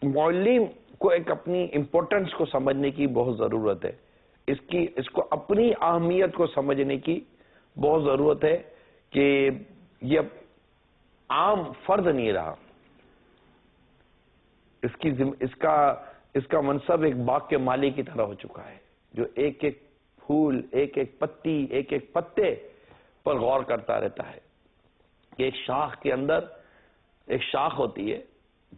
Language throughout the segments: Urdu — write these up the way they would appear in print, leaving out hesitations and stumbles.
معلم کو ایک اپنی امپورٹنس کو سمجھنے کی بہت ضرورت ہے، اس کو اپنی اہمیت کو سمجھنے کی بہت ضرورت ہے کہ یہ عام فرد نہیں رہا، اس کا منصب ایک باغ کے مالی کی طرح ہو چکا ہے، جو ایک ایک پھول، ایک ایک پتی، ایک ایک پتے پر غور کرتا رہتا ہے کہ ایک شاخ کے اندر ایک شاخ ہوتی ہے،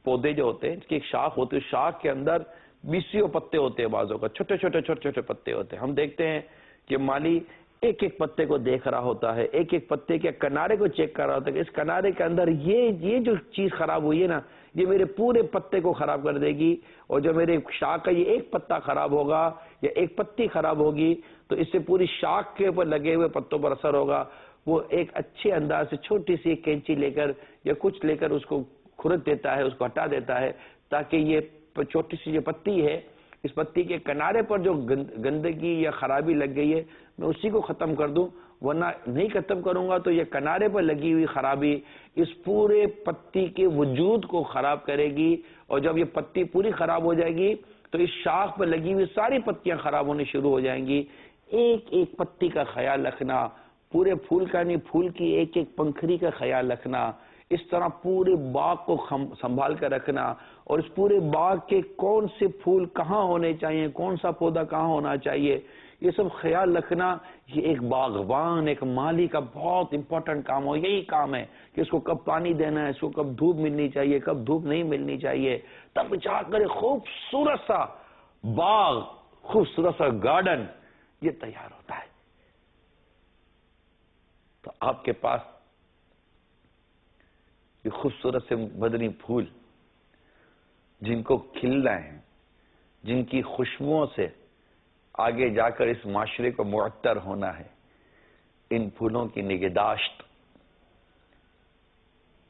پودے جو ہوتے ہیں اس کی ایک شاخ ہوتی ہے، شاخ کے اندر بیسیوں پتے ہوتے ہیں، بعضوں کا چھوٹے چھوٹے پتے ہوتے ہیں۔ ہم دیکھتے ہیں کہ مالی ایک ایک پتے کو دیکھ رہا ہوتا ہے، ایک ایک پتے کے کنارے کو چیک کر رہا ہوتا ہے کہ اس کنارے کے اندر یہ جو چیز خراب ہوئی ہے نا، یہ میرے پورے پتے کو خراب کر دے گی، اور جو میرے شاخ کا یہ ایک پتا خراب ہوگا یا ایک پتی خراب ہوگی تو اس سے پوری شاخ کے اوپر لگے ہوئے پتوں پر اثر ہوگا۔ وہ ایک اچھے انداز سے چھوٹی سی ایک کینچی لے کر یا کچھ لے کر اس کو کھرچ دیتا ہے، اس کو ہٹا دیتا ہے، تاکہ یہ چھوٹی سی جو پتی ہے، اس پتی کے کنارے پر جو گندگی یا خرابی لگ گئی ہے میں اسی کو ختم کر دوں، ورنہ نہیں ختم کروں گا تو یہ کنارے پر لگی ہوئی خرابی اس پورے پتی کے وجود کو خراب کرے گی، اور جب یہ پتی پوری خراب ہو جائے گی تو اس شاخ پر لگی ہوئی ساری پتیاں خراب ہونے شروع ہو جائیں گی۔ ایک ایک پتی کا خیال رکھنا، پورے پھول کا نہیں، پھول کی ایک ایک پنکھڑی کا خیال رکھنا، اس طرح پورے باغ کو سنبھال کر رکھنا، اور اس پورے باغ کے کون سے پھول کہاں ہونے چاہیے، کون سا پودا کہاں ہونا چاہیے، یہ سب خیال رکھنا، یہ ایک باغبان، ایک مالی کا بہت امپورٹنٹ کام ہو۔ یہی کام ہے کہ اس کو کب پانی دینا ہے، اس کو کب دھوپ ملنی چاہیے، کب دھوپ نہیں ملنی چاہیے، تب جا کر ایک خوبصورت سا باغ، خوبصورت سا گارڈن یہ تیار ہوتا ہے۔ تو آپ کے پاس یہ خوبصورت سے بدنی پھول جن کو کھلنا ہے، جن کی خوشبوؤں سے آگے جا کر اس معاشرے کو معطر ہونا ہے، ان پھولوں کی نگہداشت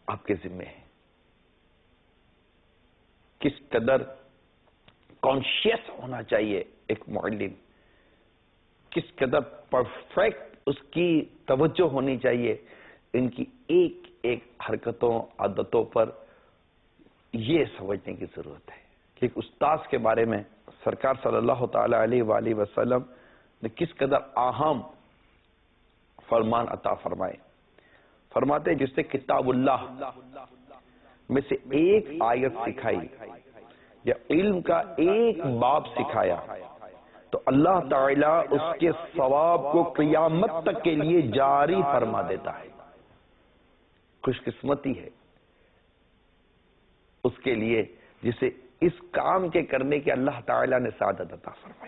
آپ کے ذمہ ہے۔ کس قدر کانشیس ہونا چاہیے ایک معلم، کس قدر پرفیکٹ اس کی توجہ ہونی چاہیے ان کی ایک ایک حرکتوں، عادتوں پر، یہ سمجھنے کی ضرورت ہے کہ ایک استاذ کے بارے میں سرکار صلی اللہ تعالی علیہ وآلہ وسلم نے کس قدر اہم فرمان عطا فرمائے۔ فرماتے جس سے کتاب اللہ میں سے ایک آیت سکھائی یا علم کا ایک باب سکھایا تو اللہ تعالیٰ اس کے ثواب کو قیامت تک کے لیے جاری فرما دیتا ہے۔ خوش قسمتی ہے اس کے لیے جسے اس کام کے کرنے کے اللہ تعالیٰ نے سعادت عطا فرمائی۔